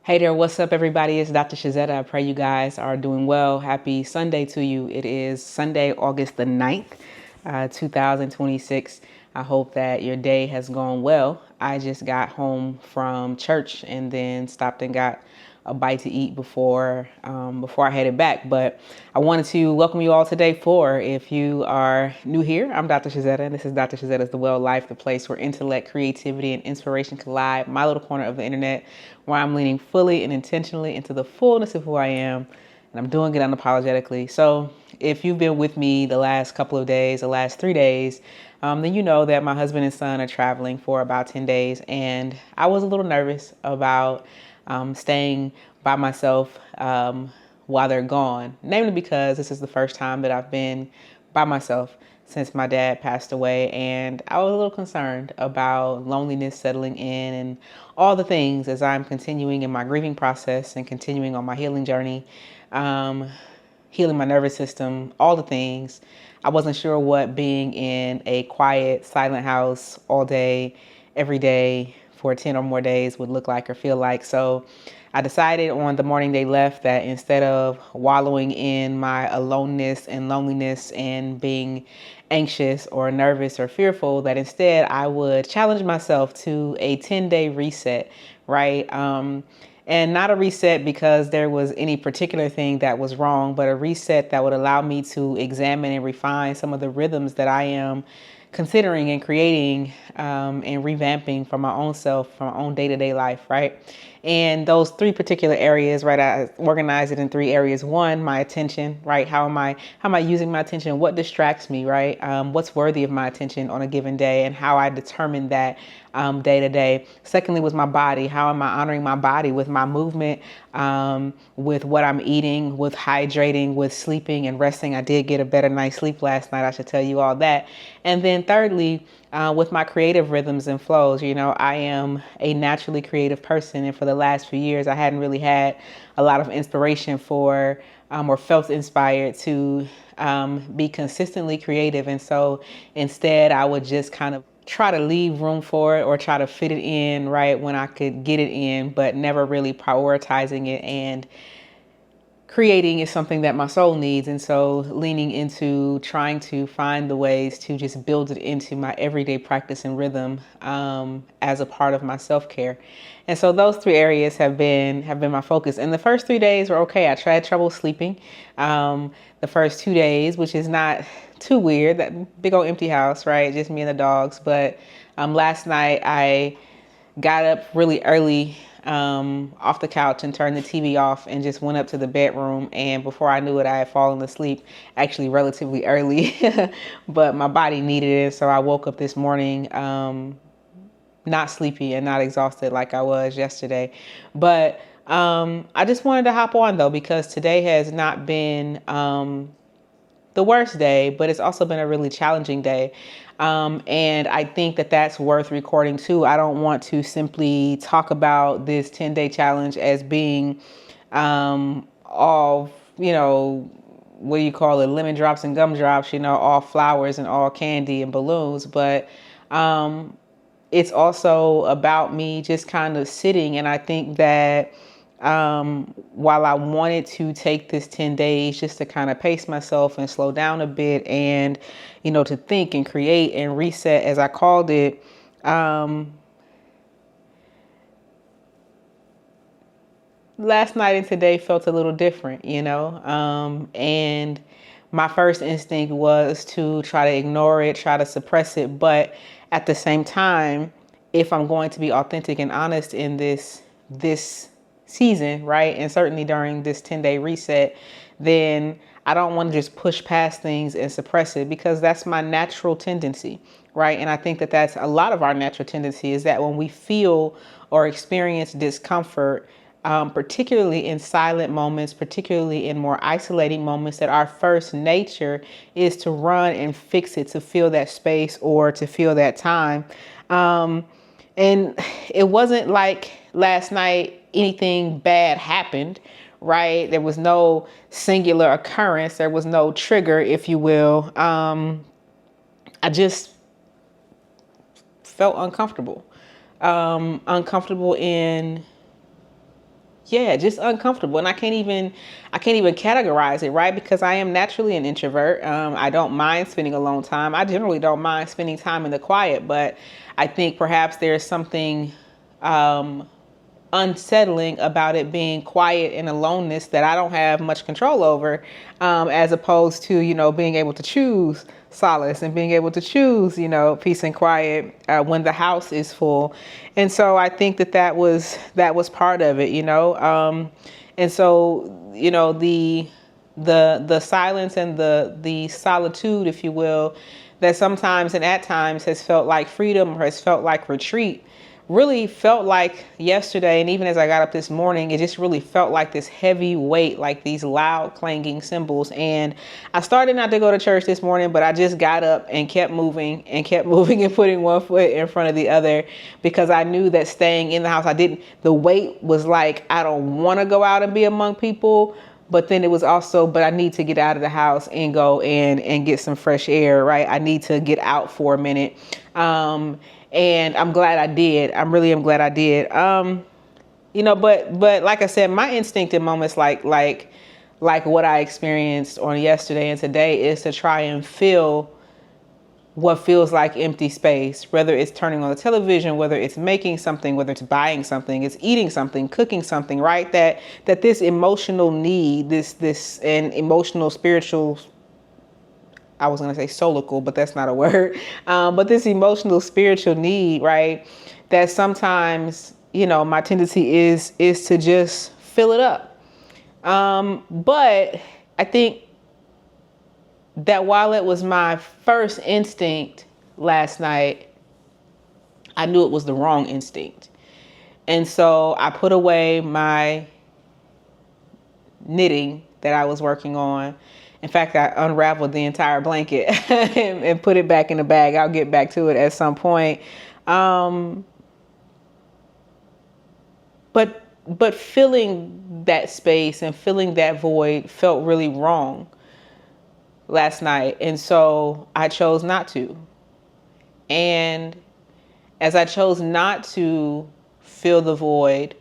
Hey there, what's up, everybody? It's Dr. Shazetta. I pray you guys are doing well. Happy Sunday to you. It is Sunday, August the 9th, 2026. I hope that your day has gone well. I just got home from church and then stopped and got a bite to eat before I headed back. But I wanted to welcome you all today for, if you are new here, I'm Dr. Shazetta, and this is Dr. Shazetta's The Well Life, the place where intellect, creativity, and inspiration collide, my little corner of the internet, where I'm leaning fully and intentionally into the fullness of who I am, and I'm doing it unapologetically. So if you've been with me the last couple of days, the last 3 days, then you know that my husband and son are traveling for about 10 days, and I was a little nervous about staying by myself while they're gone, namely because this is the first time that I've been by myself since my dad passed away, and I was a little concerned about loneliness settling in and all the things as I'm continuing in my grieving process and continuing on my healing journey, healing my nervous system, all the things. I wasn't sure what being in a quiet, silent house all day, every day for 10 or more days would look like or feel like. So I decided on the morning they left that instead of wallowing in my aloneness and loneliness and being anxious or nervous or fearful, that instead I would challenge myself to a 10-day reset, right? And not a reset because there was any particular thing that was wrong, but a reset that would allow me to examine and refine some of the rhythms that I am considering and creating and revamping for my own self, for my own day-to-day life, right? And those three particular areas, right, I organize it in three areas. One, my attention, right? How am I using my attention? What distracts me, right? What's worthy of my attention on a given day, and how I determine that day to day. Secondly, was my body. How am I honoring my body with my movement, with what I'm eating, with hydrating, with sleeping and resting? I did get a better night's sleep last night. I should tell you all that. And then thirdly, with my creative rhythms and flows. You know, I am a naturally creative person, and for the last few years, I hadn't really had a lot of inspiration for or felt inspired to be consistently creative. And so instead, I would just kind of try to leave room for it or try to fit it in right when I could get it in, but never really prioritizing it. And creating is something that my soul needs. And so leaning into trying to find the ways to just build it into my everyday practice and rhythm as a part of my self-care. And so those three areas have been my focus. And the first 3 days were okay. I tried trouble sleeping the first 2 days, which is not too weird. That big old empty house, right? Just me and the dogs. But last night I got up really early off the couch and turned the TV off and just went up to the bedroom. And before I knew it, I had fallen asleep actually relatively early, but my body needed it. So I woke up this morning not sleepy and not exhausted like I was yesterday. But I just wanted to hop on though, because today has not been the worst day, but it's also been a really challenging day. And I think that that's worth recording too. I don't want to talk about this 10-day challenge as being all, what do you call it? Lemon drops and gumdrops, all flowers and all candy and balloons. But it's also about me just kind of sitting. And I think that while I wanted to take this 10 days just to kind of pace myself and slow down a bit and, to think and create and reset, as I called it, last night and today felt a little different, and my first instinct was to try to ignore it, try to suppress it. But at the same time, if I'm going to be authentic and honest in this season, right, and certainly during this 10-day reset, then I don't want to just push past things and suppress it, because that's my natural tendency, right? And I think that that's a lot of our natural tendency, is that when we feel or experience discomfort, particularly in silent moments, particularly in more isolating moments, that our first nature is to run and fix it, to fill that space or to fill that time. And it wasn't like last night anything bad happened, right? There was no singular occurrence. There was no trigger, if you will. I just felt uncomfortable. Uncomfortable in yeah, just uncomfortable. And I can't even categorize it, right? Because I am naturally an introvert. I don't mind spending alone time. I generally don't mind spending time in the quiet, but I think perhaps there's something unsettling about it being quiet and aloneness that I don't have much control over, as opposed to, being able to choose solace and being able to choose, peace and quiet when the house is full. And so I think that was part of it, and so, the silence and the solitude, if you will, that sometimes and at times has felt like freedom or has felt like retreat, really felt like yesterday. And even as I got up this morning, it just really felt like this heavy weight, like these loud clanging cymbals. And I started not to go to church this morning, but I just got up and kept moving and putting one foot in front of the other, because I knew that staying in the house, the weight was like, I don't want to go out and be among people. But then it was also, but I need to get out of the house and go and get some fresh air, right? I need to get out for a minute. And I'm glad I did. I really am glad I did. But like I said, my instinct in moments like what I experienced on yesterday and today is to try and fill what feels like empty space, whether it's turning on the television, whether it's making something, whether it's buying something, it's eating something, cooking something, right? That this emotional need, this and emotional, spiritual, I was going to say solical, but that's not a word. But this emotional, spiritual need, right? That sometimes, my tendency is to just fill it up. But I think that while it was my first instinct last night, I knew it was the wrong instinct. And so I put away my knitting that I was working on. In fact, I unraveled the entire blanket and put it back in the bag. I'll get back to it at some point. But filling that space and filling that void felt really wrong last night. And so I chose not to. And as I chose not to fill the void,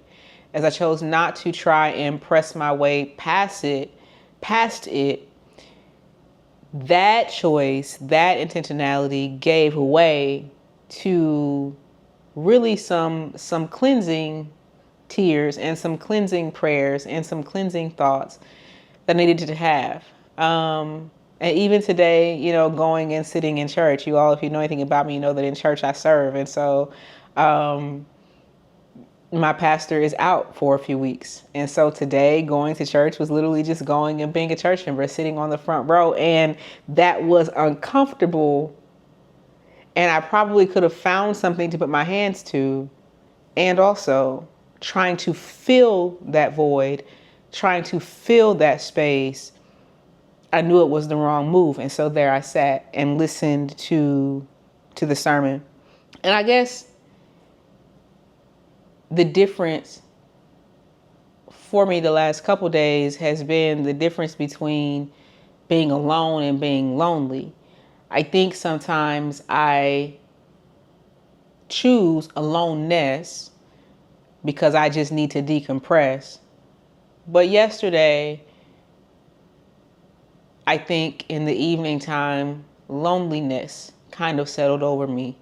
as I chose not to try and press my way past it, that choice, that intentionality gave way to really some cleansing tears and some cleansing prayers and some cleansing thoughts that I needed to have. And even today, going and sitting in church, you all, if you know anything about me, you know that in church I serve. And so my pastor is out for a few weeks. And so today going to church was literally just going and being a church member, sitting on the front row. And that was uncomfortable. And I probably could have found something to put my hands to. And also trying to fill that void, trying to fill that space, I knew it was the wrong move. And so there I sat and listened to the sermon. And I guess the difference for me the last couple days has been the difference between being alone and being lonely. I think sometimes I choose aloneness because I just need to decompress. But yesterday, I think in the evening time, loneliness kind of settled over me.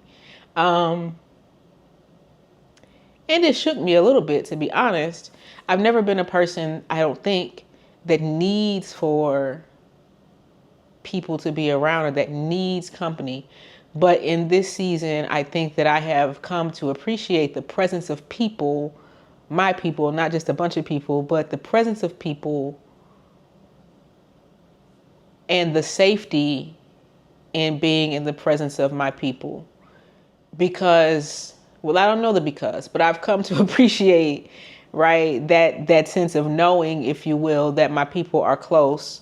And it shook me a little bit, to be honest. I've never been a person, I don't think, that needs for people to be around or that needs company. But in this season, I think that I have come to appreciate the presence of people, my people, not just a bunch of people, but the presence of people and the safety in being in the presence of my people. Because, well, I don't know the because, but I've come to appreciate, right, that sense of knowing, if you will, that my people are close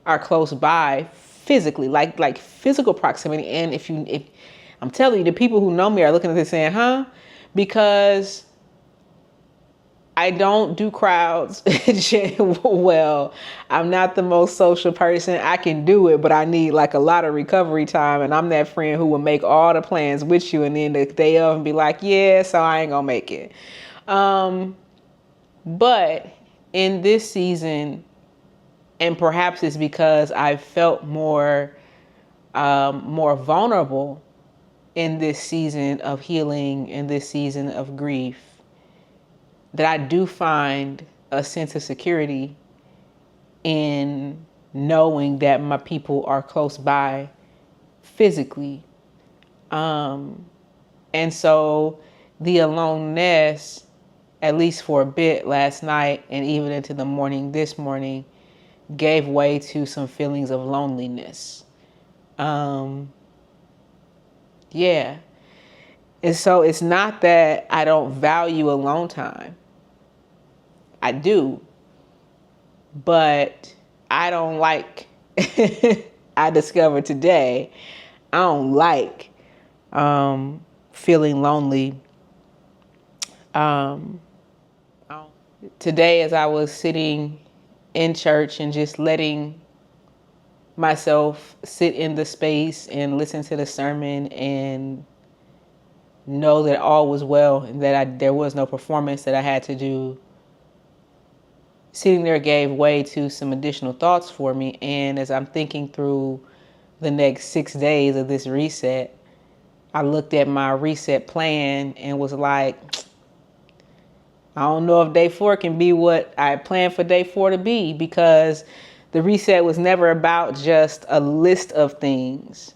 by physically, like physical proximity. And if I'm telling you, the people who know me are looking at this saying, huh? Because I don't do crowds well. I'm not the most social person. I can do it, but I need like a lot of recovery time. And I'm that friend who will make all the plans with you and then the day of and be like, yeah, so I ain't gonna make it. But in this season, and perhaps it's because I felt more vulnerable in this season of healing, in this season of grief, that I do find a sense of security in knowing that my people are close by physically. And so the aloneness, at least for a bit last night and even into the morning this morning, gave way to some feelings of loneliness. Yeah. And so it's not that I don't value alone time. I do. But I don't like, I discovered today, I don't like feeling lonely. Today, as I was sitting in church and just letting myself sit in the space and listen to the sermon and know that all was well and that there was no performance that I had to do, sitting there gave way to some additional thoughts for me. And as I'm thinking through the next 6 days of this reset, I looked at my reset plan and was like, I don't know if day 4 can be what I planned for day 4 to be, because the reset was never about just a list of things.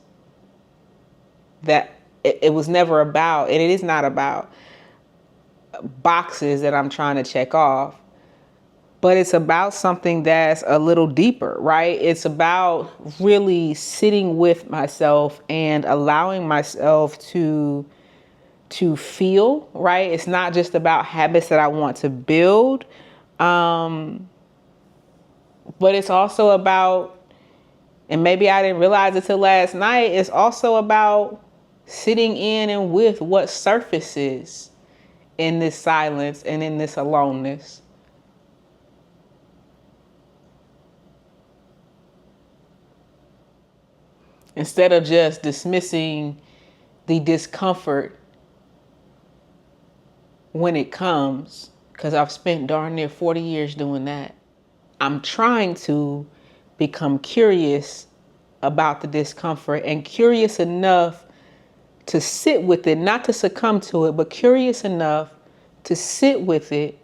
That it was never about, and it is not about boxes that I'm trying to check off, but it's about something that's a little deeper, right? It's about really sitting with myself and allowing myself to feel, right? It's not just about habits that I want to build, but it's also about, and maybe I didn't realize it till last night, it's also about sitting in and with what surfaces in this silence and in this aloneness. Instead of just dismissing the discomfort when it comes, because I've spent darn near 40 years doing that, I'm trying to become curious about the discomfort, and curious enough to sit with it, not to succumb to it, but curious enough to sit with it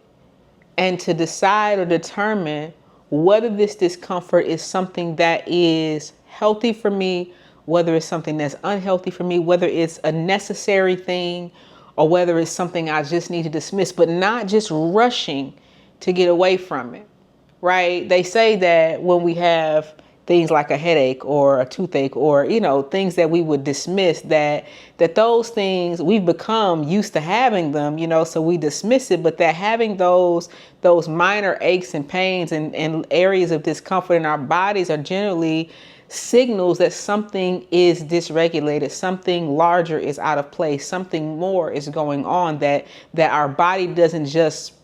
and to decide or determine whether this discomfort is something that is healthy for me, whether it's something that's unhealthy for me, whether it's a necessary thing, or whether it's something I just need to dismiss, but not just rushing to get away from it, right? They say that when we have things like a headache or a toothache, or, things that we would dismiss, that those things, we've become used to having them, so we dismiss it, but that having those minor aches and pains and areas of discomfort in our bodies are generally signals that something is dysregulated, something larger is out of place, something more is going on, that our body doesn't just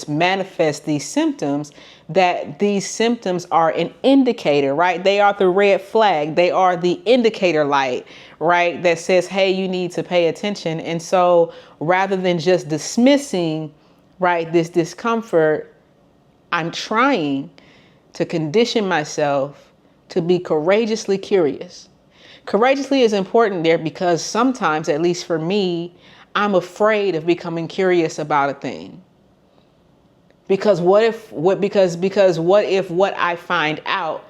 manifest these symptoms, that these symptoms are an indicator, right? They are the red flag. They are the indicator light, right? That says, hey, you need to pay attention. And so rather than just dismissing, right, this discomfort, I'm trying to condition myself to be courageously curious. Courageously is important there because sometimes, at least for me, I'm afraid of becoming curious about a thing. Because what if what I find out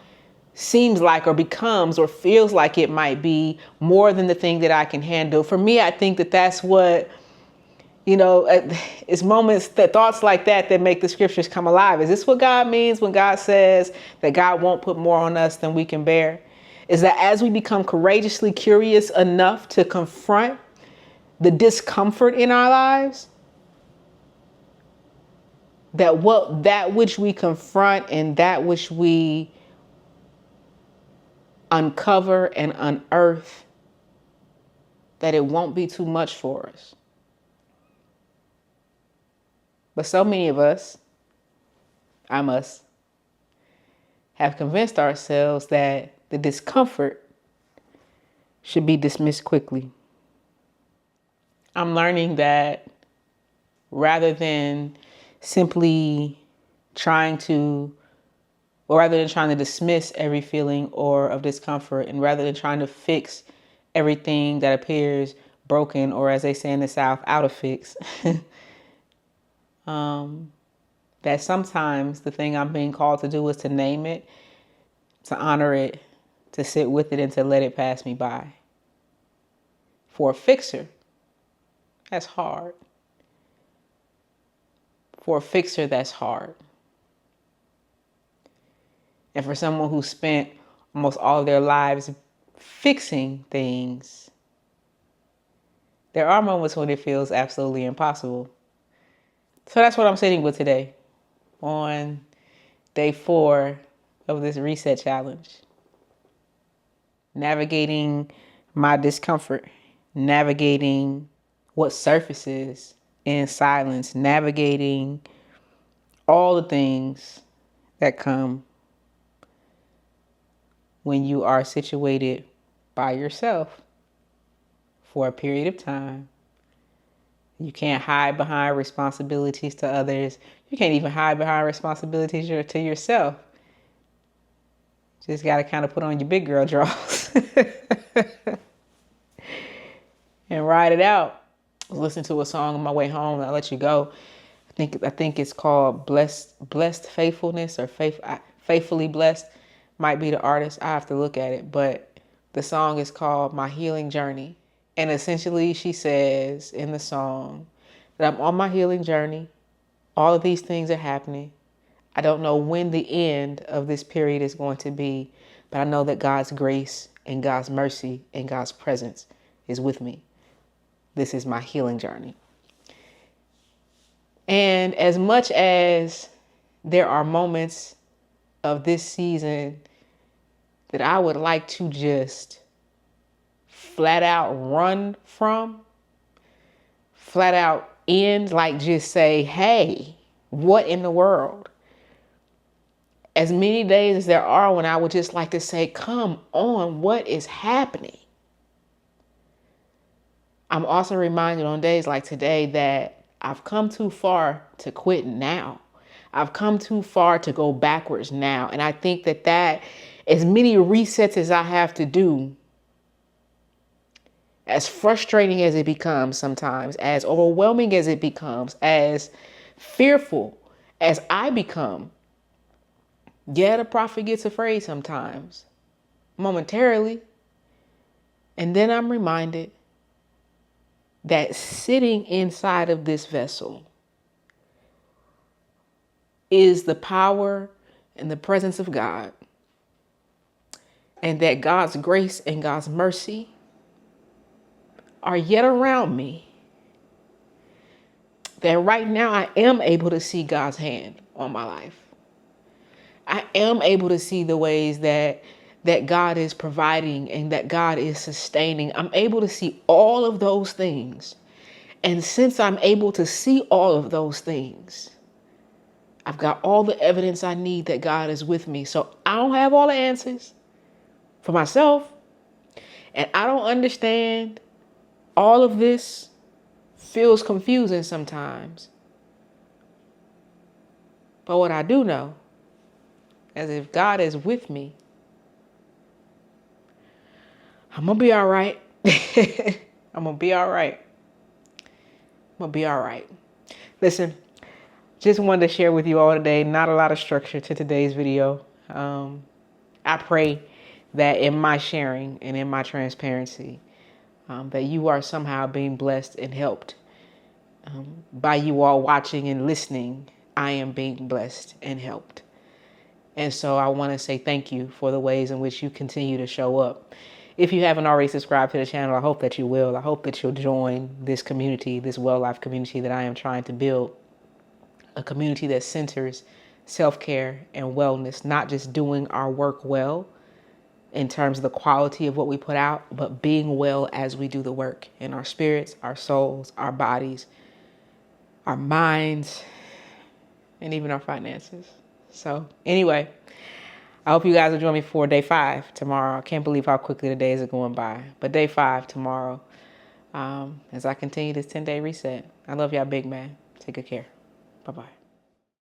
seems like or becomes or feels like it might be more than the thing that I can handle? For me, I think that that's what, it's moments, that thoughts like that make the scriptures come alive. Is this what God means when God says that God won't put more on us than we can bear? Is that as we become courageously curious enough to confront the discomfort in our lives, that which we confront and that which we uncover and unearth, that it won't be too much for us. But so many of us, I must, have convinced ourselves that the discomfort should be dismissed quickly. I'm learning that rather than simply trying to, or rather than trying to dismiss every feeling or of discomfort, and rather than trying to fix everything that appears broken, or as they say in the South, out of fix, that sometimes the thing I'm being called to do is to name it, to honor it, to sit with it, and to let it pass me by. For a fixer, that's hard. For a fixer, that's hard. And for someone who spent almost all of their lives fixing things, there are moments when it feels absolutely impossible. So that's what I'm sitting with today on day 4 of this reset challenge. Navigating my discomfort, navigating what surfaces in silence, navigating all the things that come when you are situated by yourself for a period of time. You can't hide behind responsibilities to others. You can't even hide behind responsibilities to yourself. Just got to kind of put on your big girl drawers and ride it out. I was listening to a song on my way home, and I'll let you go. I think it's called Blessed Faithfulness, or Faithfully Blessed might be the artist. I have to look at it, but the song is called My Healing Journey. And essentially she says in the song that I'm on my healing journey. All of these things are happening. I don't know when the end of this period is going to be, but I know that God's grace and God's mercy and God's presence is with me. This is my healing journey. And as much as there are moments of this season that I would like to just flat out run from, flat out end, like just say, hey, what in the world? As many days as there are when I would just like to say, come on, what is happening? I'm also reminded on days like today that I've come too far to quit now. I've come too far to go backwards now. And I think that as many resets as I have to do, as frustrating as it becomes sometimes, as overwhelming as it becomes, as fearful as I become, yeah, the prophet gets afraid sometimes, momentarily. And then I'm reminded that sitting inside of this vessel is the power and the presence of God, and that God's grace and God's mercy are yet around me. That right now I am able to see God's hand on my life. I am able to see the ways that God is providing and that God is sustaining. I'm able to see all of those things. And since I'm able to see all of those things, I've got all the evidence I need that God is with me. So I don't have all the answers for myself. And I don't understand. All of this feels confusing sometimes. But what I do know, as if God is with me, I'm going to be all right. I'm going to be all right. I'm going to be all right. Listen, just wanted to share with you all today. Not a lot of structure to today's video. I pray that in my sharing and in my transparency, that you are somehow being blessed and helped. By you all watching and listening, I am being blessed and helped. And so I want to say thank you for the ways in which you continue to show up. If you haven't already subscribed to the channel, I hope that you will. I hope that you'll join this community, this Well Life community that I am trying to build. A community that centers self-care and wellness, not just doing our work well in terms of the quality of what we put out, but being well as we do the work in our spirits, our souls, our bodies, our minds, and even our finances. So anyway, I hope you guys will join me for day 5 tomorrow. I can't believe how quickly the days are going by. But day 5 tomorrow, as I continue this 10-day reset. I love y'all big, man. Take good care. Bye-bye.